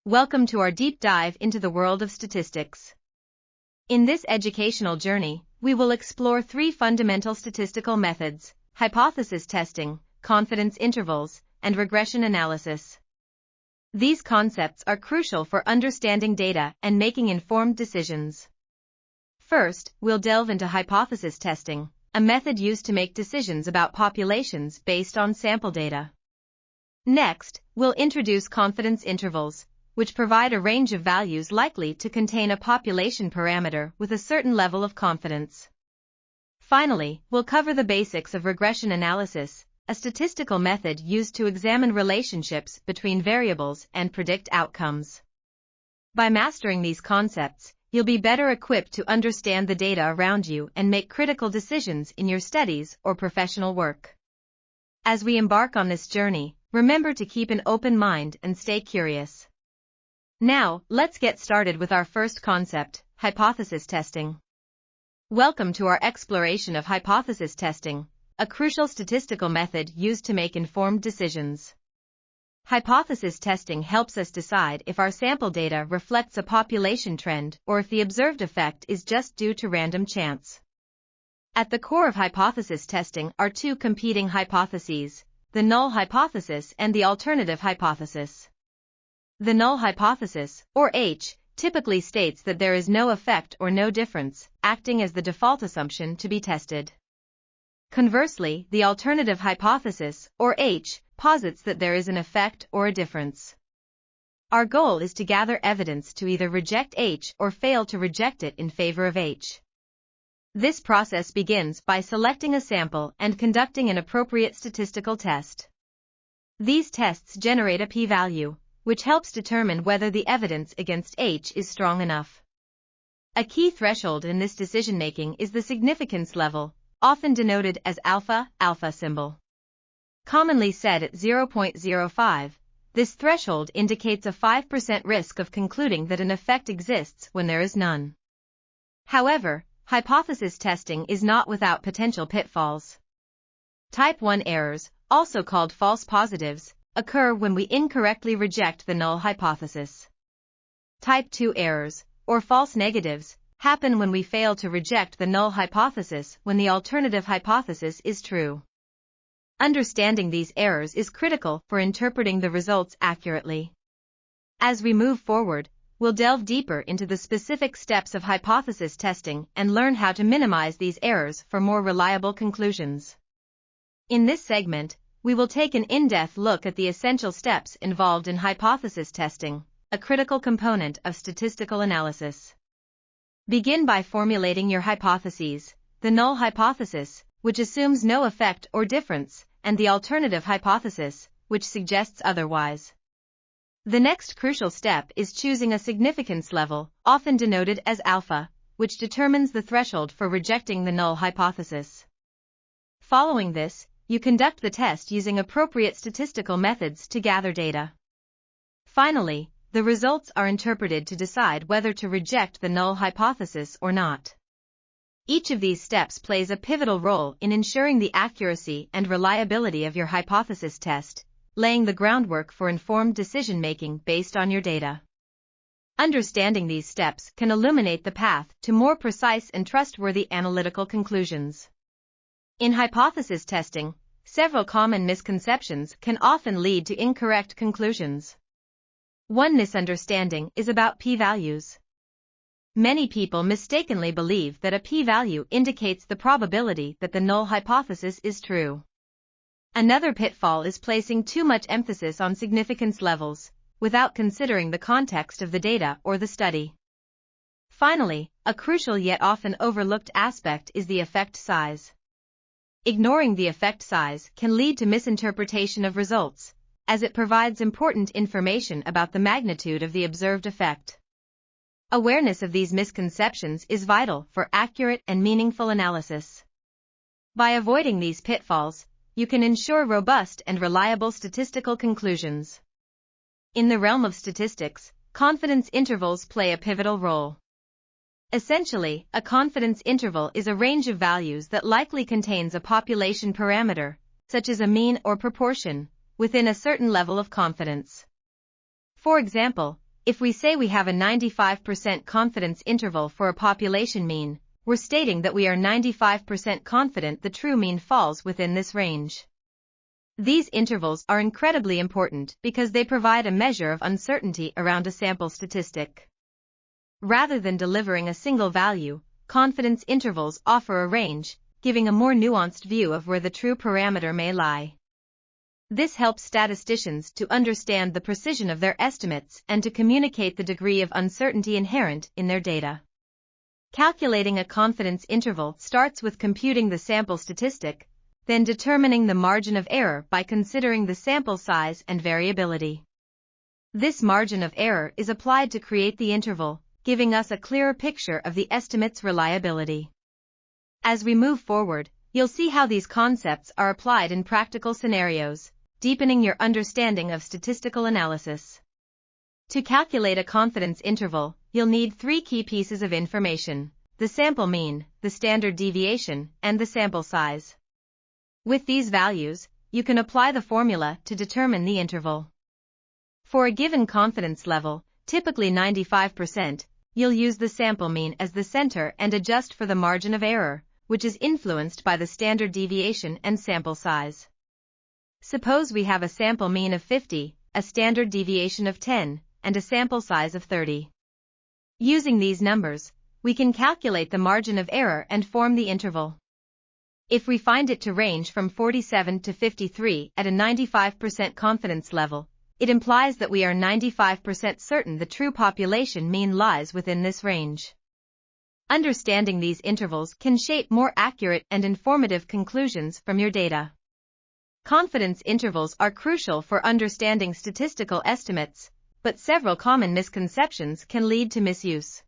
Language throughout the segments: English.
Welcome to our deep dive into the world of statistics. In this educational journey, we will explore three fundamental statistical methods: hypothesis testing, confidence intervals, and regression analysis. These concepts are crucial for understanding data and making informed decisions. First, we'll delve into hypothesis testing, a method used to make decisions about populations based on sample data. Next, we'll introduce confidence intervals, which provide a range of values likely to contain a population parameter with a certain level of confidence. Finally, we'll cover the basics of regression analysis, a statistical method used to examine relationships between variables and predict outcomes. By mastering these concepts, you'll be better equipped to understand the data around you and make critical decisions in your studies or professional work. As we embark on this journey, remember to keep an open mind and stay curious. Now, let's get started with our first concept, hypothesis testing. Welcome to our exploration of hypothesis testing, a crucial statistical method used to make informed decisions. Hypothesis testing helps us decide if our sample data reflects a population trend or if the observed effect is just due to random chance. At the core of hypothesis testing are two competing hypotheses: the null hypothesis and the alternative hypothesis. The null hypothesis, or H, typically states that there is no effect or no difference, acting as the default assumption to be tested. Conversely, the alternative hypothesis, or H, posits that there is an effect or a difference. Our goal is to gather evidence to either reject H or fail to reject it in favor of H. This process begins by selecting a sample and conducting an appropriate statistical test. These tests generate a p-value, which helps determine whether the evidence against H is strong enough. A key threshold in this decision-making is the significance level, often denoted as alpha symbol. Commonly set at 0.05, this threshold indicates a 5% risk of concluding that an effect exists when there is none. However, hypothesis testing is not without potential pitfalls. Type 1 errors, also called false positives, occur when we incorrectly reject the null hypothesis. Type 2 errors, or false negatives, happen when we fail to reject the null hypothesis when the alternative hypothesis is true. Understanding these errors is critical for interpreting the results accurately. As we move forward, we'll delve deeper into the specific steps of hypothesis testing and learn how to minimize these errors for more reliable conclusions. In this segment, we will take an in-depth look at the essential steps involved in hypothesis testing, a critical component of statistical analysis. Begin by formulating your hypotheses: the null hypothesis, which assumes no effect or difference, and the alternative hypothesis, which suggests otherwise. The next crucial step is choosing a significance level, often denoted as alpha, which determines the threshold for rejecting the null hypothesis. Following this, you conduct the test using appropriate statistical methods to gather data. Finally, the results are interpreted to decide whether to reject the null hypothesis or not. Each of these steps plays a pivotal role in ensuring the accuracy and reliability of your hypothesis test, laying the groundwork for informed decision-making based on your data. Understanding these steps can illuminate the path to more precise and trustworthy analytical conclusions. In hypothesis testing, several common misconceptions can often lead to incorrect conclusions. One misunderstanding is about p-values. Many people mistakenly believe that a p-value indicates the probability that the null hypothesis is true. Another pitfall is placing too much emphasis on significance levels, without considering the context of the data or the study. Finally, a crucial yet often overlooked aspect is the effect size. Ignoring the effect size can lead to misinterpretation of results, as it provides important information about the magnitude of the observed effect. Awareness of these misconceptions is vital for accurate and meaningful analysis. By avoiding these pitfalls, you can ensure robust and reliable statistical conclusions. In the realm of statistics, confidence intervals play a pivotal role. Essentially, a confidence interval is a range of values that likely contains a population parameter, such as a mean or proportion, within a certain level of confidence. For example, If we say we have a 95% confidence interval for a population mean, we're stating that we are 95% confident the true mean falls within this range. These intervals are incredibly important because they provide a measure of uncertainty around a sample statistic. Rather than delivering a single value, confidence intervals offer a range, giving a more nuanced view of where the true parameter may lie. This helps statisticians to understand the precision of their estimates and to communicate the degree of uncertainty inherent in their data. Calculating a confidence interval starts with computing the sample statistic, then determining the margin of error by considering the sample size and variability. This margin of error is applied to create the interval, giving us a clearer picture of the estimate's reliability. As we move forward, you'll see how these concepts are applied in practical scenarios, deepening your understanding of statistical analysis. To calculate a confidence interval, you'll need three key pieces of information: the sample mean, the standard deviation, and the sample size. With these values, you can apply the formula to determine the interval. For a given confidence level, typically 95%, you'll use the sample mean as the center and adjust for the margin of error, which is influenced by the standard deviation and sample size. Suppose we have a sample mean of 50, a standard deviation of 10, and a sample size of 30. Using these numbers, we can calculate the margin of error and form the interval. If we find it to range from 47 to 53 at a 95% confidence level, it implies that we are 95% certain the true population mean lies within this range. Understanding these intervals can shape more accurate and informative conclusions from your data. Confidence intervals are crucial for understanding statistical estimates, but several common misconceptions can lead to misuse.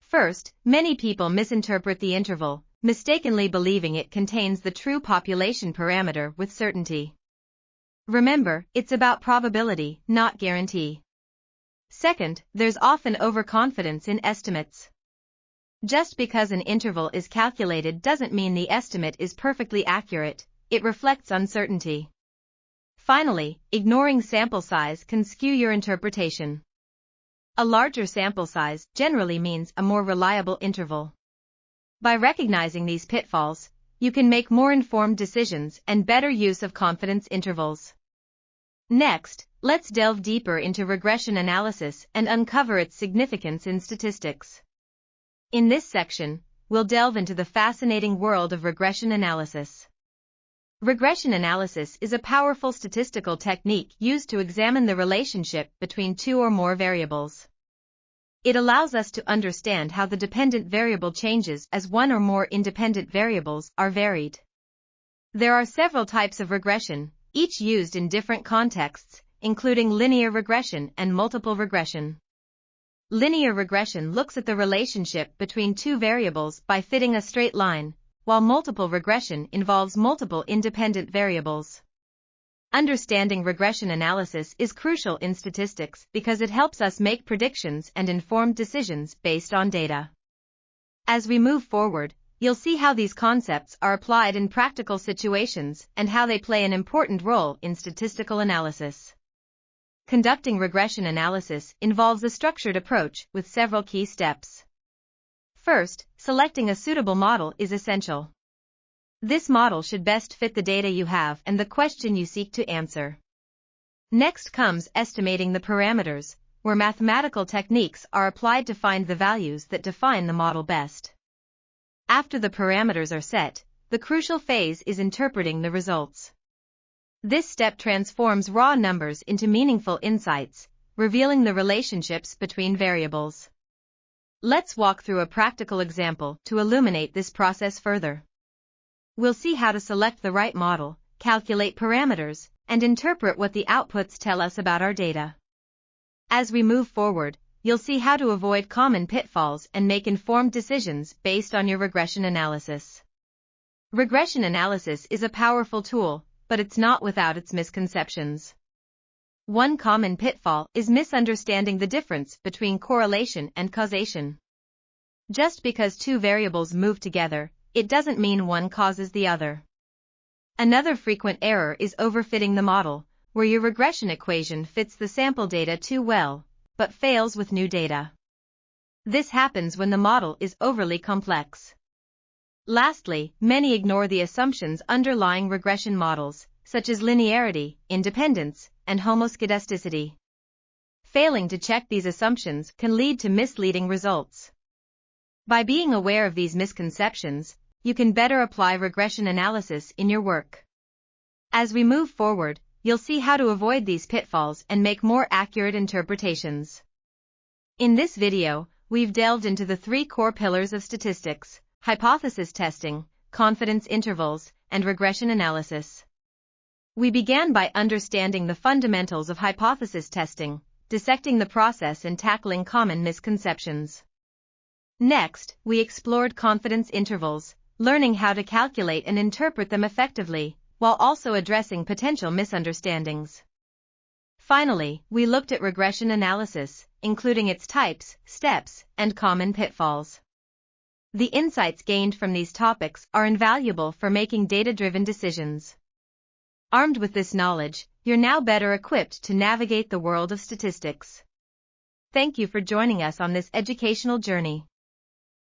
First, many people misinterpret the interval, mistakenly believing it contains the true population parameter with certainty. Remember, it's about probability, not guarantee. Second, there's often overconfidence in estimates. Just because an interval is calculated doesn't mean the estimate is perfectly accurate, it reflects uncertainty. Finally, ignoring sample size can skew your interpretation. A larger sample size generally means a more reliable interval. By recognizing these pitfalls, you can make more informed decisions and better use of confidence intervals. Next, let's delve deeper into regression analysis and uncover its significance in statistics. In this section, we'll delve into the fascinating world of regression analysis. Regression analysis is a powerful statistical technique used to examine the relationship between two or more variables. It allows us to understand how the dependent variable changes as one or more independent variables are varied. There are several types of regression, each used in different contexts, including linear regression and multiple regression. Linear regression looks at the relationship between two variables by fitting a straight line, while multiple regression involves multiple independent variables. Understanding regression analysis is crucial in statistics because it helps us make predictions and informed decisions based on data. As we move forward, you'll see how these concepts are applied in practical situations and how they play an important role in statistical analysis. Conducting regression analysis involves a structured approach with several key steps. First, selecting a suitable model is essential. This model should best fit the data you have and the question you seek to answer. Next comes estimating the parameters, where mathematical techniques are applied to find the values that define the model best. After the parameters are set, the crucial phase is interpreting the results. This step transforms raw numbers into meaningful insights, revealing the relationships between variables. Let's walk through a practical example to illuminate this process further. We'll see how to select the right model, calculate parameters, and interpret what the outputs tell us about our data. As we move forward, you'll see how to avoid common pitfalls and make informed decisions based on your regression analysis. Regression analysis is a powerful tool, but it's not without its misconceptions. One common pitfall is misunderstanding the difference between correlation and causation. Just because two variables move together, it doesn't mean one causes the other. Another frequent error is overfitting the model, where your regression equation fits the sample data too well, but fails with new data. This happens when the model is overly complex. Lastly, many ignore the assumptions underlying regression models, such as linearity, independence, and homoscedasticity. Failing to check these assumptions can lead to misleading results. By being aware of these misconceptions, you can better apply regression analysis in your work. As we move forward, you'll see how to avoid these pitfalls and make more accurate interpretations. In this video, we've delved into the three core pillars of statistics: hypothesis testing, confidence intervals, and regression analysis. We began by understanding the fundamentals of hypothesis testing, dissecting the process and tackling common misconceptions. Next, we explored confidence intervals, learning how to calculate and interpret them effectively, while also addressing potential misunderstandings. Finally, we looked at regression analysis, including its types, steps, and common pitfalls. The insights gained from these topics are invaluable for making data-driven decisions. Armed with this knowledge, you're now better equipped to navigate the world of statistics. Thank you for joining us on this educational journey.